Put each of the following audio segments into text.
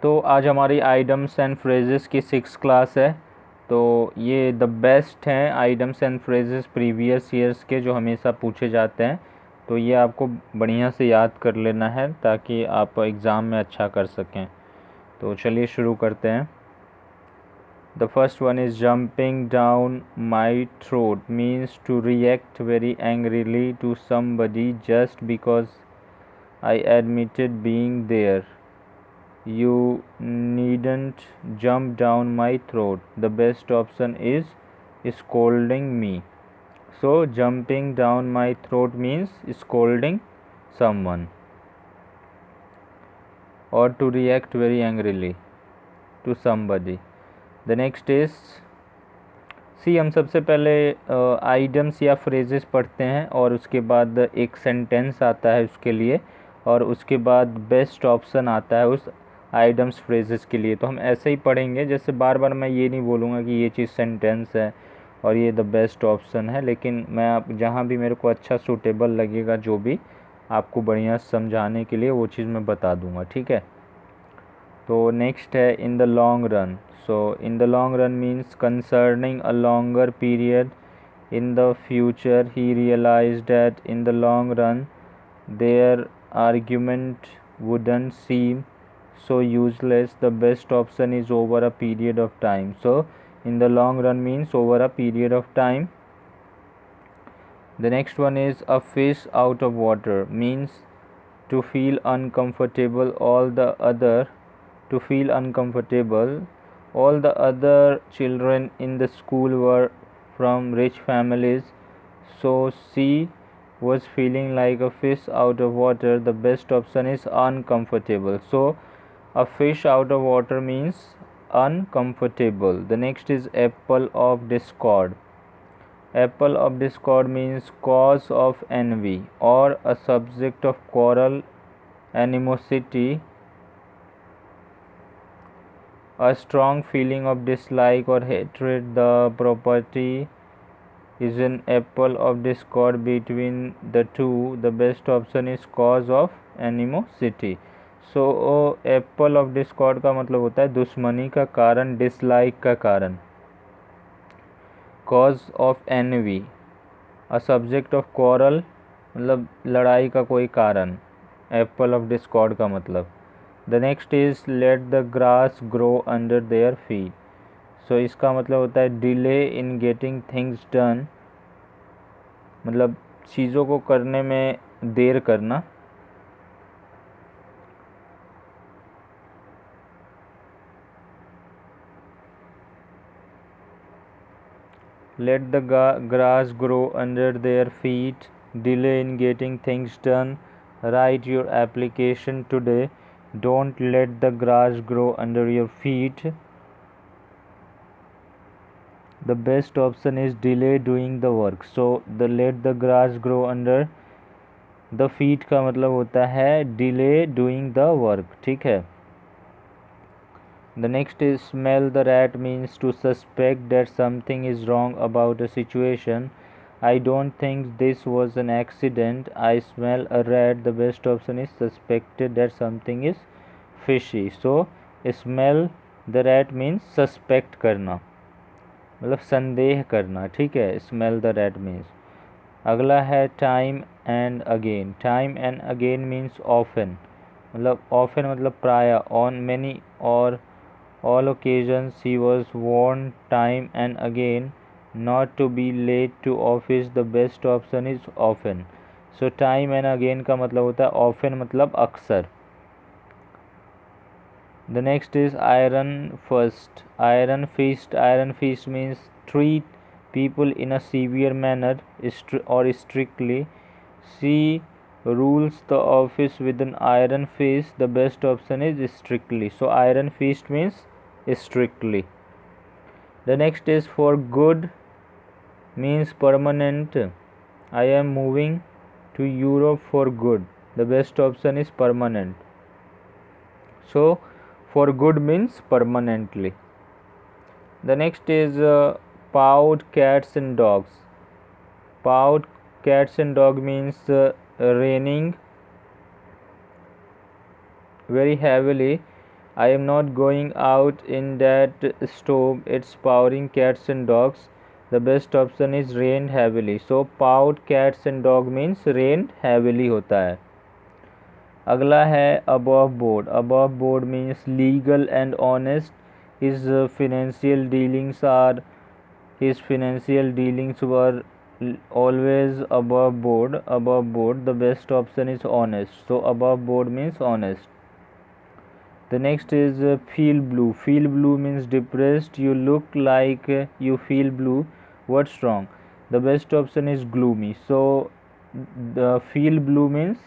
तो आज हमारी आइडम्स एंड फ्रेजेस की 6 क्लास है। तो ये द बेस्ट हैं idioms and phrases previous years के जो हमेशा पूछे जाते हैं। तो ये आपको बढ़िया से याद कर लेना है ताकि आप एग्ज़ाम में अच्छा कर सकें। तो चलिए शुरू करते हैं। The first one is jumping down my throat means to react very angrily to somebody just because I admitted being there. You needn't jump down my throat. The best option is scolding me. So, jumping down my throat means scolding someone or to react very angrily to somebody. The next is हम सबसे पहले idioms या phrases पढ़ते हैं और उसके बाद एक सेंटेंस आता है उसके लिए और उसके बाद बेस्ट ऑप्शन आता है उस आइडम्स फ्रेजेस के लिए। तो हम ऐसे ही पढ़ेंगे, जैसे बार बार मैं ये नहीं बोलूँगा कि ये चीज़ सेंटेंस है और ये द बेस्ट ऑप्शन है, लेकिन मैं आप जहाँ भी मेरे को अच्छा सूटेबल लगेगा जो भी आपको बढ़िया समझाने के लिए वो चीज़ मैं बता दूँगा, ठीक है। तो नेक्स्ट है in the long run. So, in the long run means concerning a longer period in the future. He realized that in the long run their argument wouldn't seem so useless. The best option is over a period of time. So, in the long run means over a period of time. The next one is a fish out of water means to feel uncomfortable. To feel uncomfortable. All the other children in the school were from rich families, so she was feeling like a fish out of water. The best option is uncomfortable. So, a fish out of water means uncomfortable. The next is apple of discord. Apple of discord means cause of envy or a subject of quarrel, animosity. A strong feeling of dislike or hatred. The property is an apple of discord between the two. The best option is cause of animosity. So apple of discord का मतलब होता है दुश्मनी का कारण, dislike का कारण। cause of envy, a subject of quarrel मतलब लड़ाई का कोई कारण। apple of discord का मतलब। The next is let the grass grow under their feet. So इसका मतलब होता है delay in getting things done, मतलब चीज़ों को करने में देर करना। Let the grass grow under their feet. Delay in getting things done. Write your application today. Don't let the grass grow under your feet. The best option is delay doing the work. So the let the grass grow under the feet का मतलब होता है delay doing the work, ठीक है। The next is smell the rat means to suspect that something is wrong about a situation. I don't think this was an accident. I smell a rat. The best option is suspected that something is fishy. So smell the rat means suspect करना, मतलब संदेह करना, ठीक है। Smell the rat means. अगला है time and again. Time and again means often, मतलब often मतलब प्राय, on many or all occasions he was warned time and again not to be late to office. The best option is often. So time and again का मतलब होता है often मतलब अक्सर। The next is iron fist. Iron fist. Iron fist means treat people in a severe manner or strictly. She rules the office with an iron fist. The best option is strictly. So iron fist means strictly. The next is for good means permanent. I am moving to Europe for good. The best option is permanent. So for good means permanently. The next is pawed cats and dogs. Pawed cats and dog means raining very heavily I am not going out in that storm, it's powering cats and dogs. The best option is rained heavily. So powed cats and dog means rained heavily होता है. अगला है above board. Above board means legal and honest. His financial dealings were always above board. Above board, the best option is honest. So above board means honest. The next is feel blue. Feel blue means depressed. You look like you feel blue. What's wrong? The best option is gloomy. So the feel blue means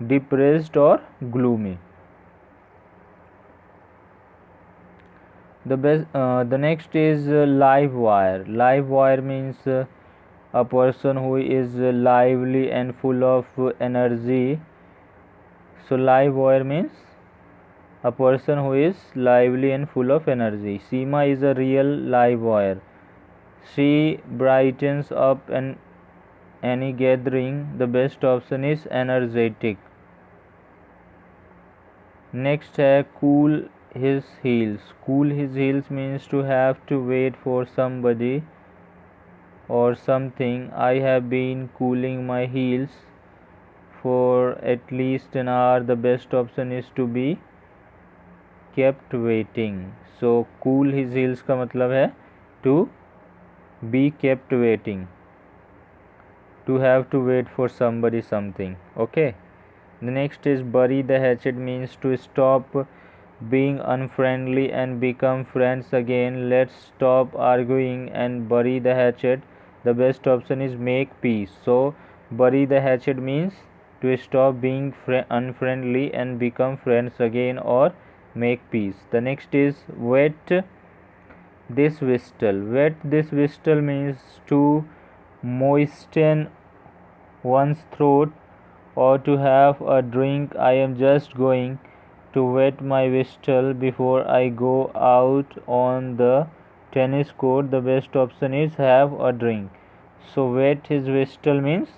depressed or gloomy. The next is live wire. Live wire means a person who is lively and full of energy. So live wire means a person who is lively and full of energy. Seema is a real live wire. She brightens up any gathering. The best option is energetic. Next है cool his heels. Cool his heels means to have to wait for somebody or something. I have been cooling my heels for at least an hour. The best option is to be kept waiting. So cool his heels का मतलब है to be kept waiting, to have to wait for somebody something. Okay. The next is bury the hatchet means to stop being unfriendly and become friends again. Let's stop arguing and bury the hatchet. The best option is make peace. So bury the hatchet means to stop being unfriendly and become friends again or make peace. The next is wet this whistle. Wet this whistle means to moisten one's throat or to have a drink. I am just going to wet my whistle before I go out on the tennis court. The best option is have a drink. So wet his whistle means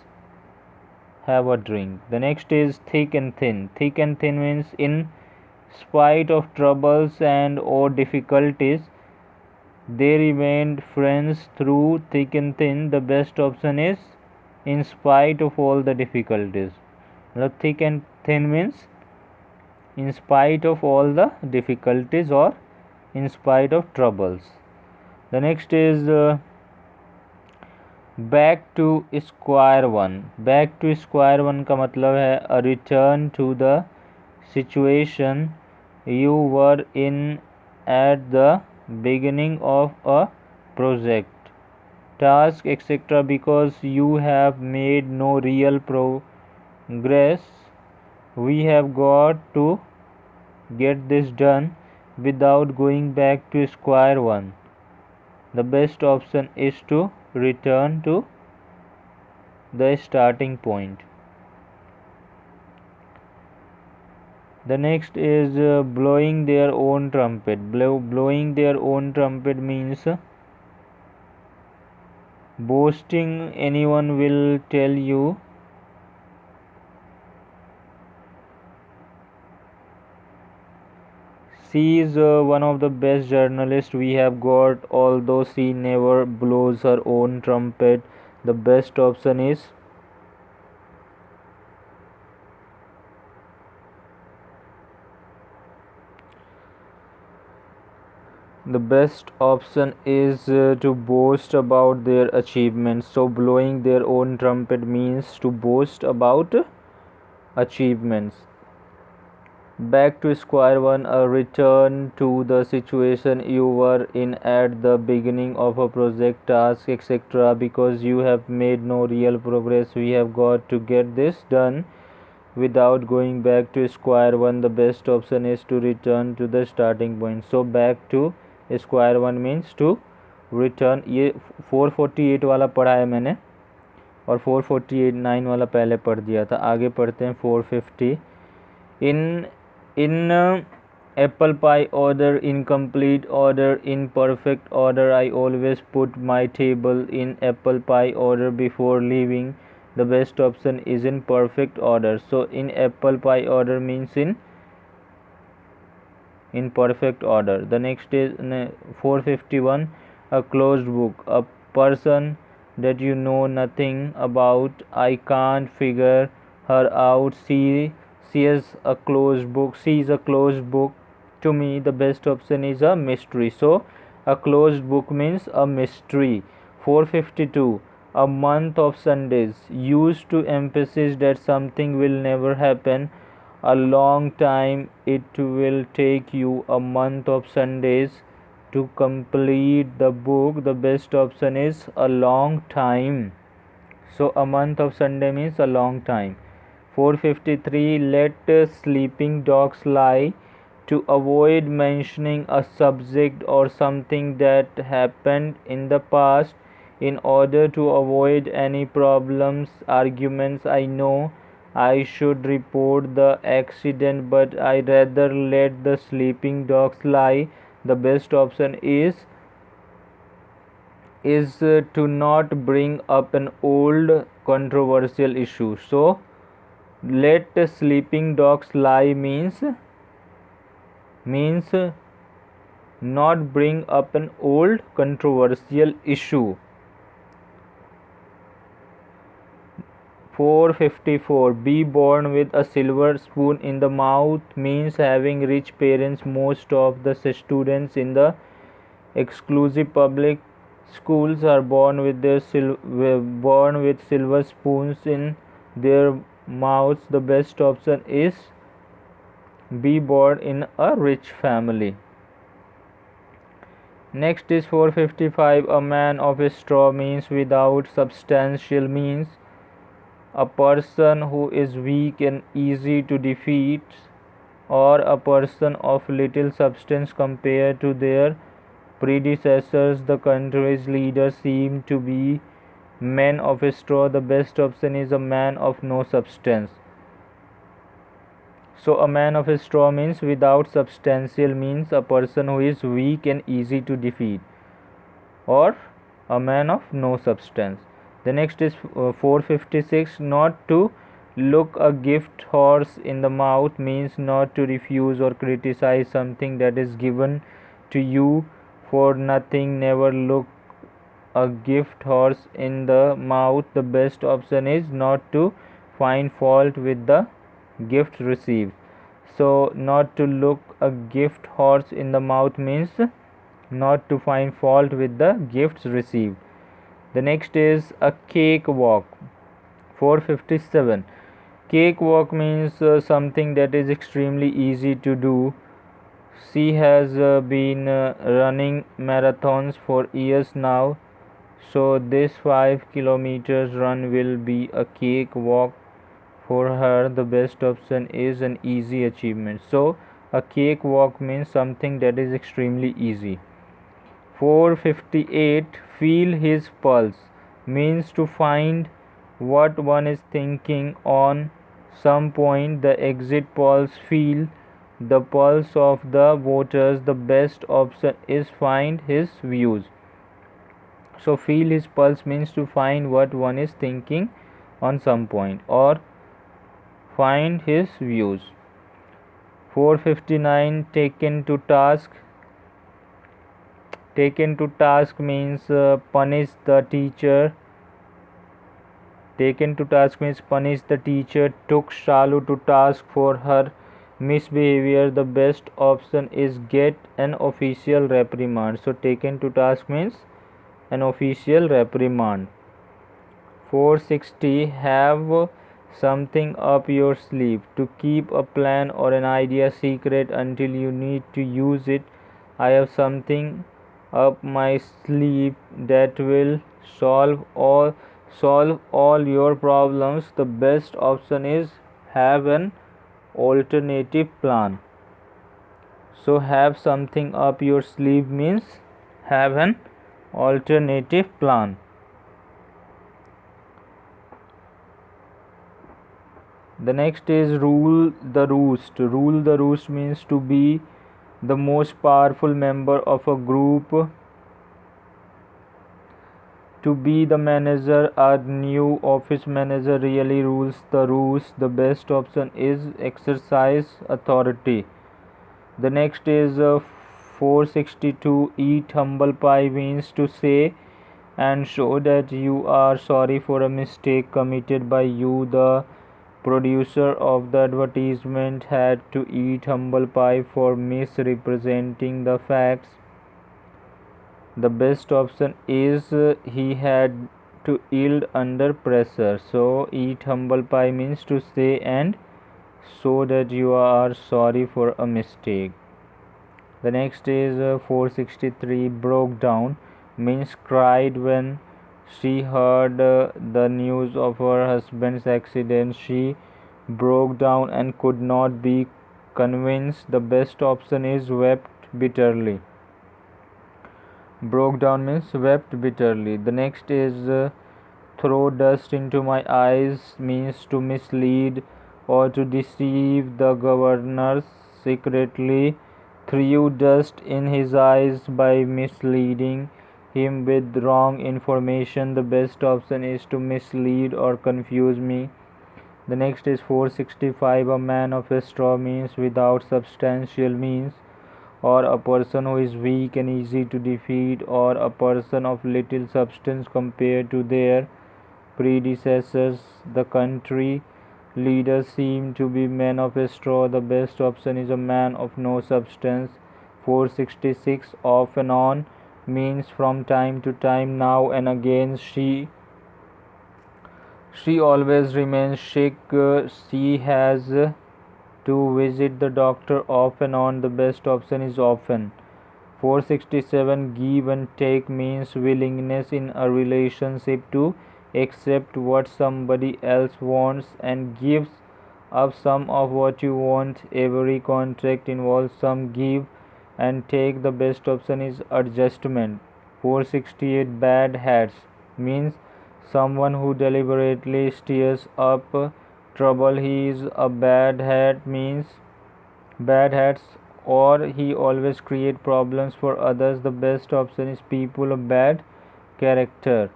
have a drink. The next is thick and thin. Thick and thin means in spite of troubles and or difficulties, they remained friends through thick and thin. The best option is in spite of all the difficulties. Thick and thin means in spite of all the difficulties or in spite of troubles. The next is back to square one. Back to square one का मतलब है a return to the situation you were in at the beginning of a project, task, etc. because you have made no real progress. We have got to get this done without going back to square one. The best option is to return to the starting point. The next is blowing their own trumpet. Blowing their own trumpet means boasting. Anyone will tell you she is one of the best journalists we have got, although she never blows her own trumpet. The best option is to boast about their achievements. So blowing their own trumpet means to boast about achievements. Back to square one, a return to the situation you were in at the beginning of a project, task, etc. because you have made no real progress. We have got to get this done without going back to square one. The best option is to return to the starting point. So back to square one means to return. ये 448 वाला पढ़ा है मैंने और 449 वाला पहले पढ़ दिया था. आगे पढ़ते हैं 450. In apple pie order, incomplete order, in perfect order. I always put my table in apple pie order before leaving. The best option is in perfect order. So in apple pie order means in in perfect order. The next is 451, a closed book, a person that you know nothing about. I can't figure her out. She is a closed book. She is a closed book. To me, the best option is a mystery. So, a closed book means a mystery. 452, a month of Sundays, used to emphasize that something will never happen. A long time. It will take you a month of Sundays to complete the book. The best option is a long time. So a month of Sunday means a long time. 453, let sleeping dogs lie, to avoid mentioning a subject or something that happened in the past in order to avoid any problems, arguments. I know I should report the accident, but I rather let the sleeping dogs lie. The best option is to not bring up an old controversial issue. So let sleeping dogs lie means not bring up an old controversial issue. 454, be born with a silver spoon in the mouth means having rich parents. Most of the students in the exclusive public schools are born with silver spoons in their mouths. The best option is be born in a rich family. Next is 455, a man of straw means without substantial means a person who is weak and easy to defeat, or a person of little substance compared to their predecessors. The country's leaders seem to be men of straw. The best option is a man of no substance. So a man of straw means without substantial means a person who is weak and easy to defeat, or a man of no substance. The next is 456, not to look a gift horse in the mouth means not to refuse or criticize something that is given to you for nothing. Never look a gift horse in the mouth. The best option is not to find fault with the gift received. So not to look a gift horse in the mouth means not to find fault with the gifts received. The next is a cakewalk. 457, cakewalk means something that is extremely easy to do. She has been running marathons for years now, so this 5 kilometers run will be a cakewalk for her. The best option is an easy achievement. So a cakewalk means something that is extremely easy. 458, feel his pulse means to find what one is thinking on some point. The exit polls feel the pulse of the voters. The best option is find his views. So feel his pulse means to find what one is thinking on some point, or find his views. 459, taken to task. Taken to task means punish the teacher. Taken to task means punish the teacher. Took Shalu to task for her misbehavior. The best option is get an official reprimand. So taken to task means an official reprimand. 460, have something up your sleeve. To keep a plan or an idea secret until you need to use it. I have something up my sleeve that will solve all your problems. The best option is have an alternative plan. So have something up your sleeve means have an alternative plan. The next is rule the roost. Rule the roost means to be the most powerful member of a group. To be the manager, a new office manager really rules the roost. The best option is exercise authority. The next is 462. Eat humble pie means to say and show that you are sorry for a mistake committed by you. The producer of the advertisement had to eat humble pie for misrepresenting the facts. The best option is he had to yield under pressure. So eat humble pie means to say and show that you are sorry for a mistake. The next is 463. Broke down means cried when she heard the news of her husband's accident. She broke down and could not be convinced. The best option is wept bitterly. Broke down means wept bitterly. The next is throw dust into my eyes means to mislead or to deceive the governor. Secretly threw dust in his eyes by misleading him with wrong information. The best option is to mislead or confuse me. The next is 465. A man of a straw means without substantial means, or a person who is weak and easy to defeat, or a person of little substance compared to their predecessors. The country leaders seem to be men of a straw. The best option is a man of no substance. 466. Off and on means from time to time, now and again. She always remains sick. She has to visit the doctor off and on. The best option is often. 467. Give and take means willingness in a relationship to accept what somebody else wants and gives up some of what you want. Every contract involves some give and take. The best option is adjustment. 468. Bad hats means someone who deliberately stirs up trouble. He is a bad hat means bad hats, or he always create problems for others. The best option is people of bad character.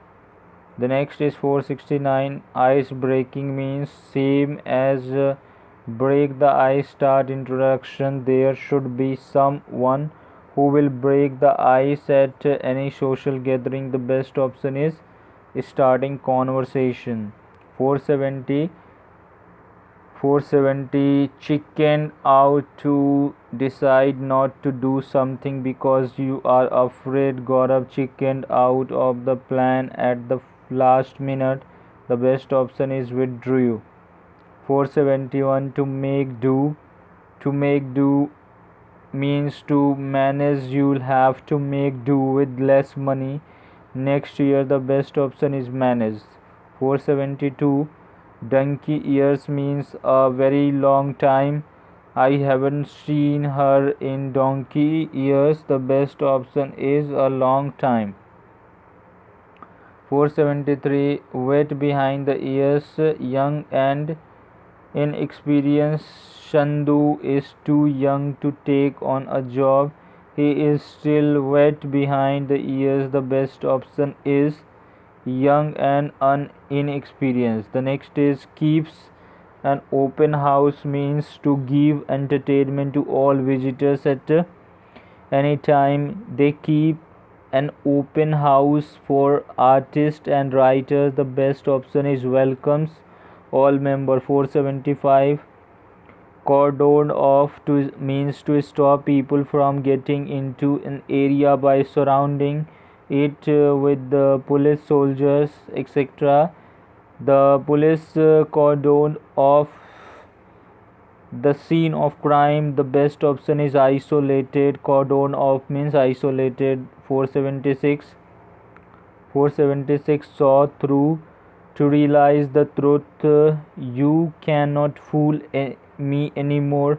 The next is 469. Ice breaking means same as break the ice. Start introduction. There should be someone who will break the ice at any social gathering. The best option is starting conversation. 470. 470. Chickened out to decide not to do something because you are afraid. Gaurav chickened out of the plan at the last minute. The best option is withdrew. 471. To make do. To make do means to manage. You'll have to make do with less money next year. The best option is manage. 472. Donkey years means a very long time. I haven't seen her in donkey years. The best option is a long time. 473. Wet behind the ears, young and inexperienced. Shandu is too young to take on a job. He is still wet behind the ears. The best option is young and inexperienced. The next is keeps an open house means to give entertainment to all visitors at any time. They keep an open house for artists and writers. The best option is welcomes all member. 475. Cordon off to means to stop people from getting into an area by surrounding it with the police, soldiers, etc. The police cordoned off the scene of crime. The best option is isolated. Cordon off means isolated. 476. 476. Saw through to realize the truth. You cannot fool me anymore.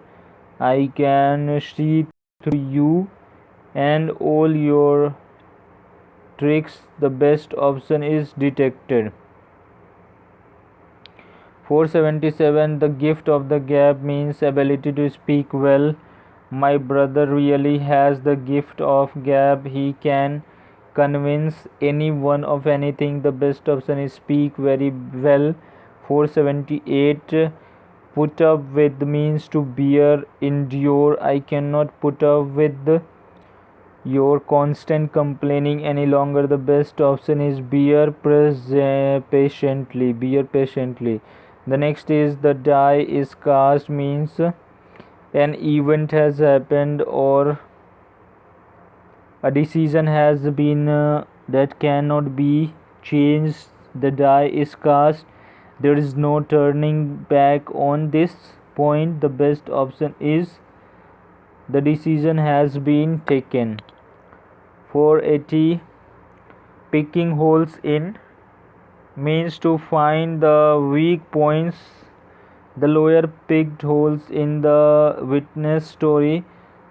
I can see through you and all your tricks. The best option is detected. 477. The gift of the gab means ability to speak well. My brother really has the gift of gab. He can convince anyone of anything. The best option is speak very well. 478. Put up with means to bear, endure. I cannot put up with your constant complaining any longer. The best option is bear patiently. Bear patiently. The next is the die is cast means an event has happened or a decision has been that cannot be changed. The die is cast. There is no turning back on this point. The best option is the decision has been taken. 480 picking holes in means to find the weak points. The lawyer picked holes in the witness story.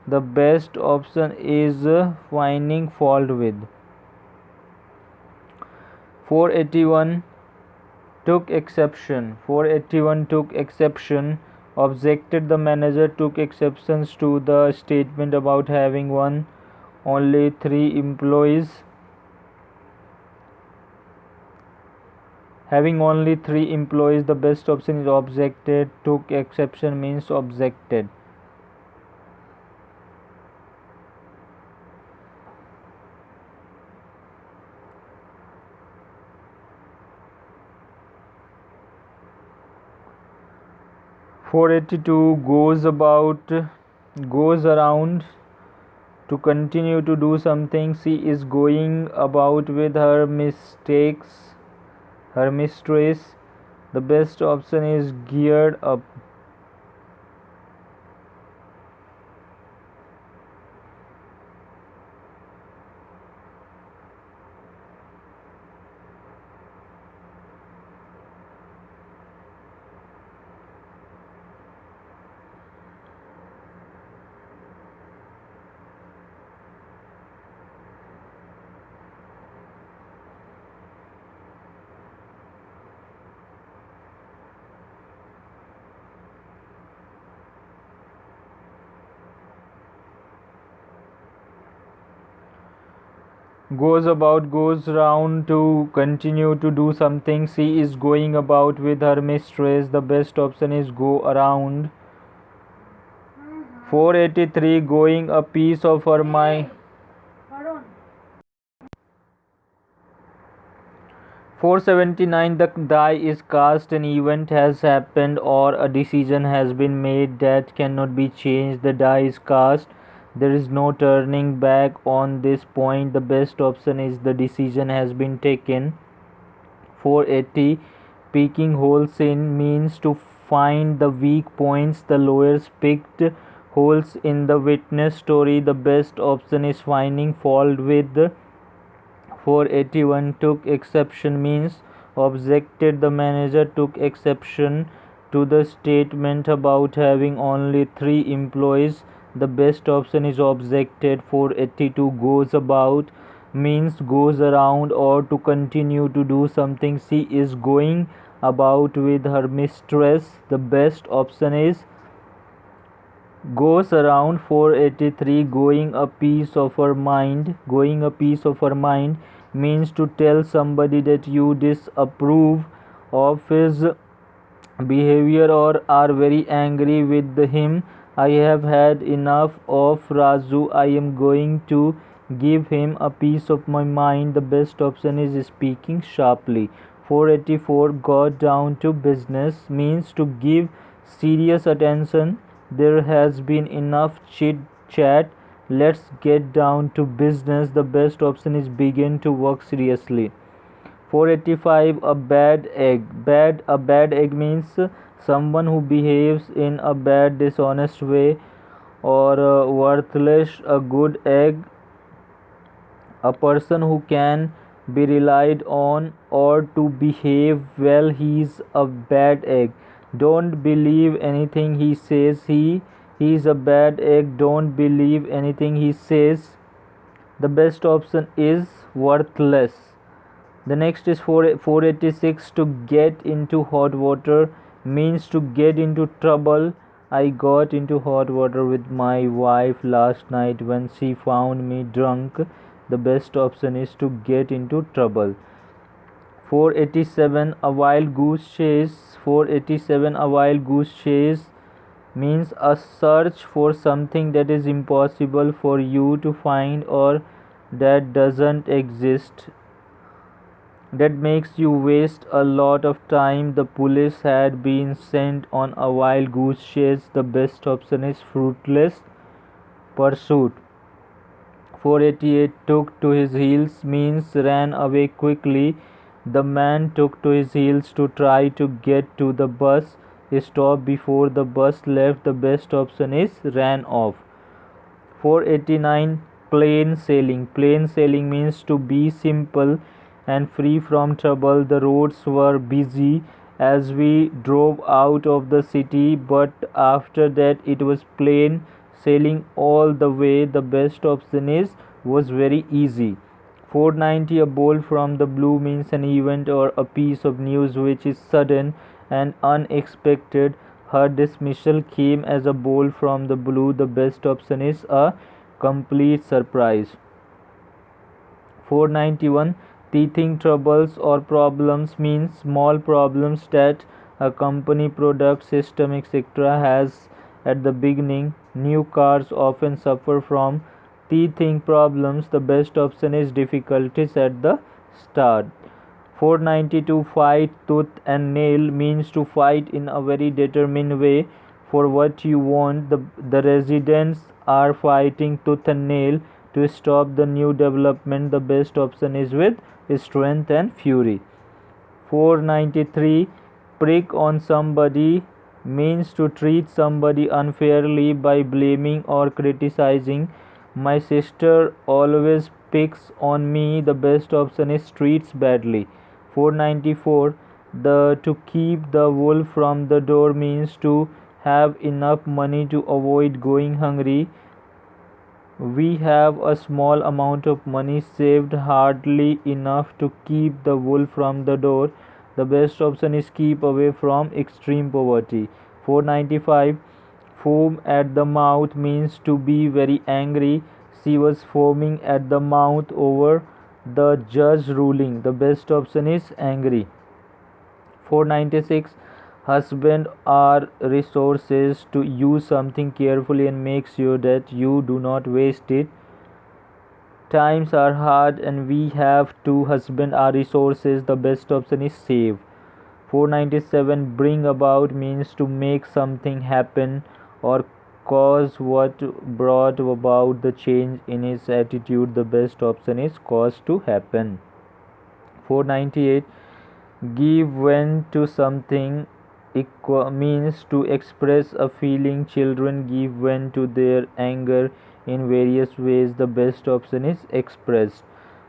The best option is finding fault with. 481 took exception. 481 took exception. Objected. The manager took exceptions to the statement about having only 3 employees. Having only 3 employees, the best option is objected. Took exception means objected. (482) goes around to continue to do something. She is going about with her mistress. The best option is geared up. Goes about, goes round to continue to do something. She is going about with her mistress. The best option is go around. 483 going a piece of her mind. 479 the die is cast. An event has happened or a decision has been made that cannot be changed. The die is cast. There is no turning back on this point. The best option is the decision has been taken. 480 picking holes in means to find the weak points. The lawyers picked holes in the witness story. The best option is finding fault with. 481 took exception means objected. The manager took exception to the statement about having only 3 employees. The best option is objected. 482 goes about means goes around or to continue to do something. She is going about with her mistress. The best option is goes around. 483 going a piece of her mind. Going a piece of her mind means to tell somebody that you disapprove of his behavior or are very angry with him. I have had enough of Raju. I am going to give him a piece of my mind. The best option is speaking sharply. 484 got down to business means to give serious attention. There has been enough chit chat. Let's get down to business. The best option is begin to work seriously. 485 a bad egg. A bad egg means someone who behaves in a bad, dishonest way or worthless. A good egg, a person who can be relied on or to behave well. He's a bad egg. Don't believe anything he says. He's a bad egg. Don't believe anything he says. The best option is worthless. The next is 486 to get into hot water means to get into trouble. I got into hot water with my wife last night when she found me drunk. The best option is to get into trouble. 487 a wild goose chase 487. A wild goose chase means a search for something that is impossible for you to find or that doesn't exist, that makes you waste a lot of time. The police had been sent on a wild goose chase. The best option is fruitless pursuit. 488. Took to his heels means ran away quickly. The man took to his heels to try to get to the bus stop before the bus left. The best option is ran off. 489. Plain sailing. Plain sailing means to be simple and free from trouble. The roads were busy as we drove out of the city, but after that it was plain sailing all the way. The best option is was very easy. 490. A bolt from the blue means an event or a piece of news which is sudden and unexpected. Her dismissal came as a bolt from the blue. The best option is a complete surprise. 491. Teething troubles or problems means small problems that a company, product, system, etc. has at the beginning. New cars often suffer from teething problems. The best option is difficulties at the start. 492. Fight tooth and nail means to fight in a very determined way for what you want. The residents are fighting tooth and nail to stop the new development. The best option is with strength and fury. 493. Prick on somebody means to treat somebody unfairly by blaming or criticizing. My sister always picks on me. The best option is treats badly. 494. To keep the wolf from the door means to have enough money to avoid going hungry. We have a small amount of money saved, hardly enough to keep the wolf from the door. The best option is keep away from extreme poverty. 495. Foam at the mouth means to be very angry. She was foaming at the mouth over the judge ruling. The best option is angry. 496. Husband are resources to use something carefully and make sure that you do not waste it. Times are hard and we have to husband our resources. The best option is save. 497. Bring about means to make something happen or cause. What brought about the change in his attitude. The best option is cause to happen. 498. Give vent to something means to express a feeling. Children give vent to their anger in various ways. The best option is expressed.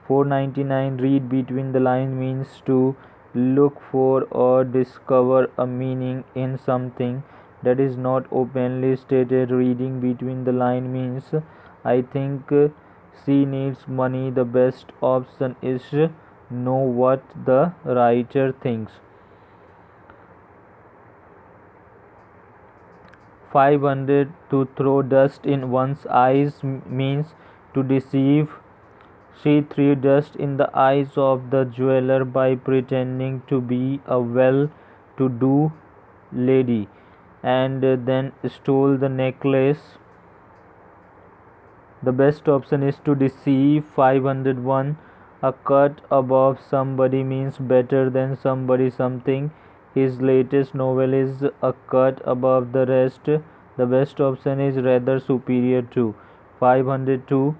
499. Read between the lines means to look for or discover a meaning in something that is not openly stated. Reading between the lines means I think she needs money. The best option is know what the writer thinks. 500. To throw dust in one's eyes means to deceive. She threw dust in the eyes of the jeweler by pretending to be a well-to-do lady and then stole the necklace. The best option is to deceive. 501. A cut above somebody means better than somebody something. His latest novel is a cut above the rest. The best option is rather superior to. 502.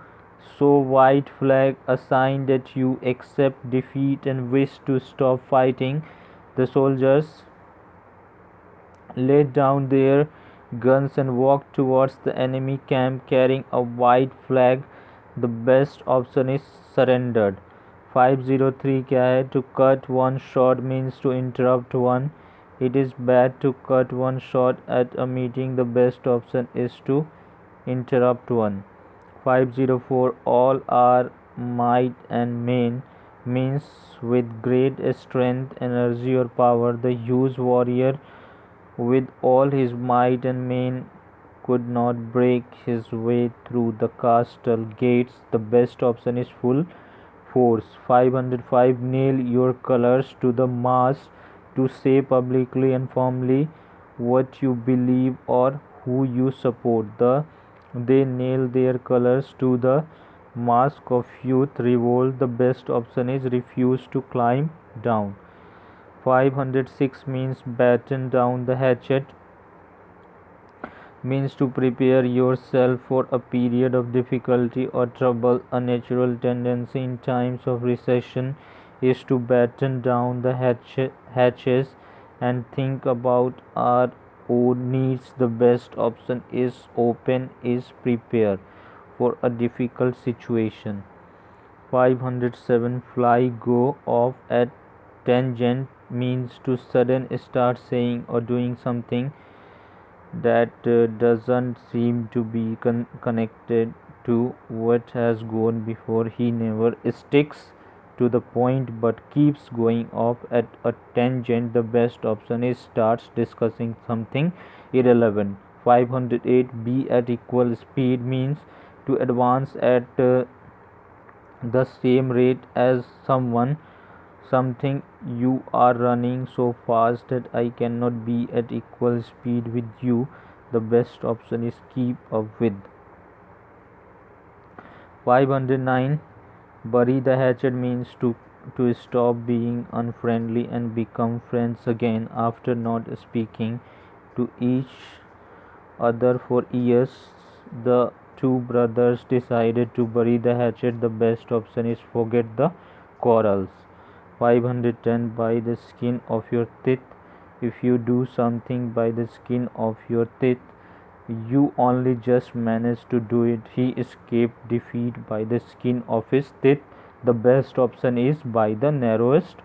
So white flag, a sign that you accept defeat and wish to stop fighting. The soldiers laid down their guns and walked towards the enemy camp carrying a white flag. The best option is surrendered. 503 क्या है? To cut one short means to interrupt one. It is bad to cut one short at a meeting. The best option is to interrupt one. 504. All are might and main means with great strength, energy or power. The huge warrior with all his might and main could not break his way through the castle gates. The best option is full force. 505. Nail your colors to the mast to say publicly and firmly what you believe or who you support. They nail their colors to the mask of youth revolt. The best option is refuse to climb down. 506 means batten down the hatchet, means to prepare yourself for a period of difficulty or trouble. A natural tendency in times of recession is to batten down the hatches and think about our own needs. The best option is open, is prepare for a difficult situation. 507 fly go off at tangent means to sudden start saying or doing something that doesn't seem to be connected to what has gone before. He never sticks to the point but keeps going off at a tangent. The best option is starts discussing something irrelevant. 508 be at equal speed means to advance at the same rate as something. You are running so fast that I cannot be at equal speed with you. The best option is keep up with. 509 bury the hatchet means to stop being unfriendly and become friends again after not speaking to each other for years. The two brothers decided to bury the hatchet. The best option is forget the quarrels. 510 by the skin of your teeth. If you do something by the skin of your teeth, you only just managed to do it. He escaped defeat by the skin of his teeth. The best option is by the narrowest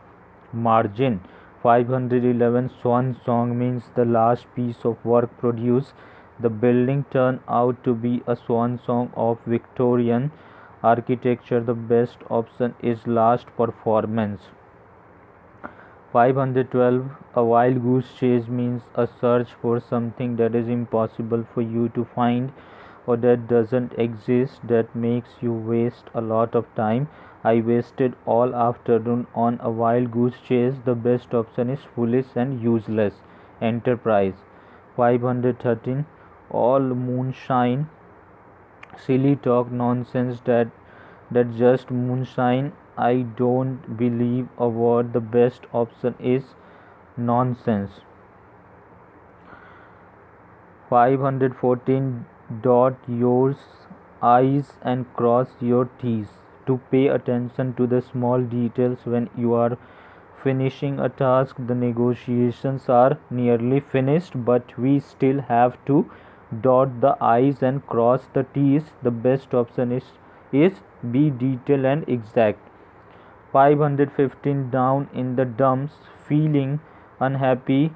margin. 511 swan song means the last piece of work produced. The building turned out to be a swan song of Victorian architecture. The best option is last performance. 512 a wild goose chase means a search for something that is impossible for you to find or that doesn't exist, that makes you waste a lot of time. I wasted all afternoon on a wild goose chase. The best option is foolish and useless enterprise. 513 all moonshine silly talk nonsense, that just moonshine. I don't believe a word. The best option is nonsense. 514 dot your i's and cross your t's to pay attention to the small details when you are finishing a task. The negotiations are nearly finished, but we still have to dot the i's and cross the t's. The best option is be detailed and exact. 515 down in the dumps, feeling unhappy.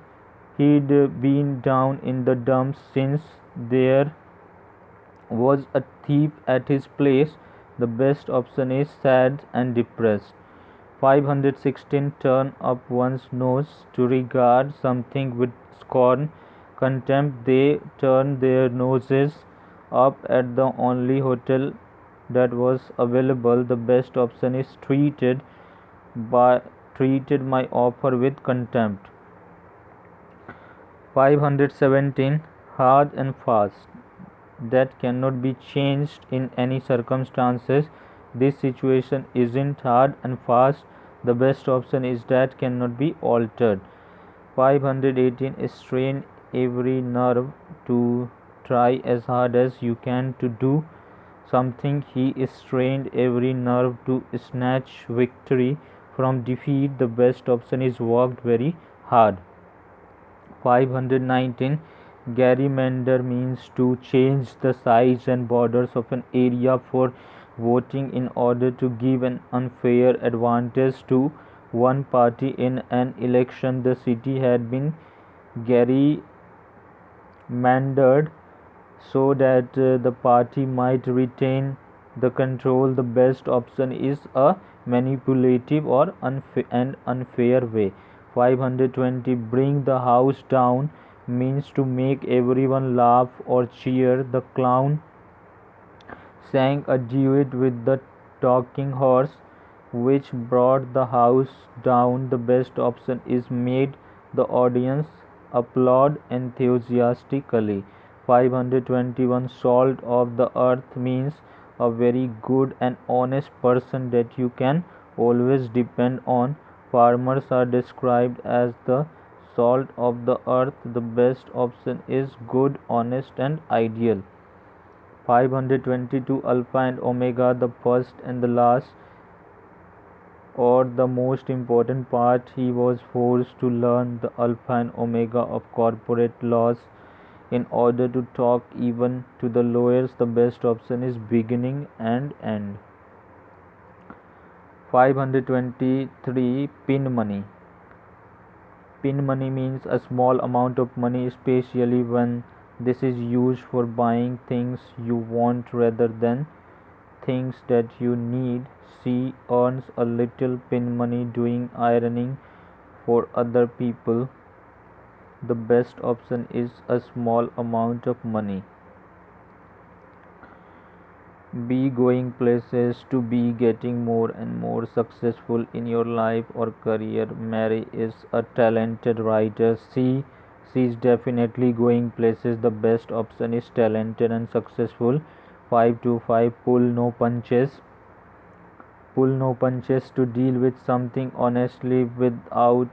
He'd been down in the dumps since there was a thief at his place. The best option is sad and depressed. 516 turn up one's nose to regard something with scorn, contempt. They turn their noses up at the only hotel that was available. The best option is treated my offer with contempt. 517 hard and fast, that cannot be changed in any circumstances. This situation isn't hard and fast. The best option is that cannot be altered. 518 strain every nerve to try as hard as you can to do something. He strained every nerve to snatch victory from defeat. The best option is worked very hard. 519 gerrymander means to change the size and borders of an area for voting in order to give an unfair advantage to one party in an election. The city had been gerrymandered so that the party might retain the control. The best option is a manipulative or unfair way. 520 bring the house down means to make everyone laugh or cheer. The clown sang a duet with the talking horse which brought the house down. The best option is made The audience applaud enthusiastically. 521 Salt of the earth means a very good and honest person that you can always depend on. Farmers are described as the salt of the earth. The best option is good, honest, and ideal. 522 Alpha and Omega, the first and the last, or the most important part. He was forced to learn the alpha and omega of corporate laws in order to talk even to the lawyers. The best option is beginning and end. 523 Pin money. Pin money means a small amount of money, especially when this is used for buying things you want rather than things that you need. She earns a little pin money doing ironing for other people. The best option is a small amount of money. Be going places to be getting more and more successful in your life or career. Mary is a talented writer. She is definitely going places. The best option is talented and successful. 525 Pull no punches. Pull no punches, to deal with something honestly without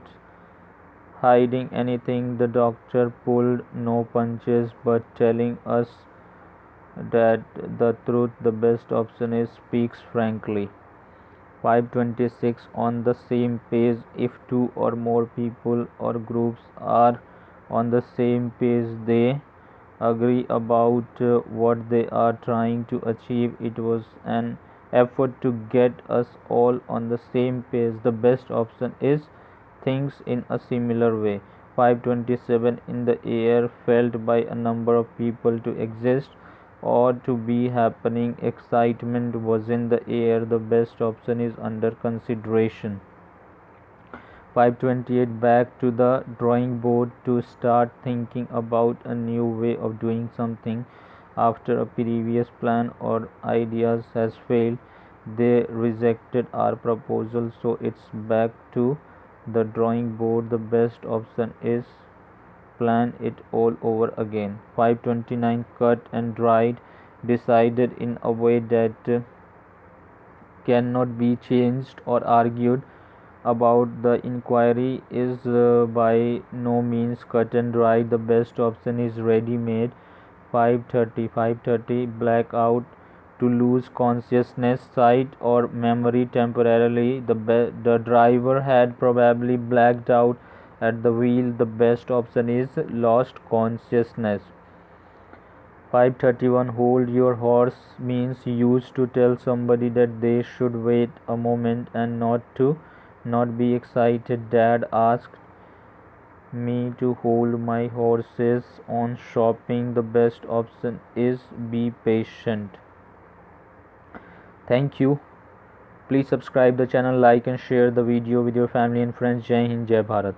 hiding anything. The doctor pulled no punches but telling us that the truth. The best option is speaks frankly. 526 On the same page. If two or more people or groups are on the same page, they agree about what they are trying to achieve. It was an effort to get us all on the same page. The best option is things in a similar way. 527 In the air, felt by a number of people to exist or to be happening. Excitement was in the air. The best option is under consideration. 528 Back to the drawing board, to start thinking about a new way of doing something after a previous plan or ideas has failed. They rejected our proposal, so it's back to the drawing board. The best option is plan it all over again. 529 Cut and dried, decided in a way that cannot be changed or argued about. The inquiry is by no means cut and dried. The best option is ready made. 530 Blackout, to lose consciousness, sight, or memory temporarily. The driver had probably blacked out at the wheel. The best option is lost consciousness. 531 Hold your horse means used to tell somebody that they should wait a moment and not be excited. Dad asked me to hold my horses on shopping. The best option is be patient. Thank you. Please subscribe the channel, like and share the video with your family and friends. Jai Hind, Jai Bharat.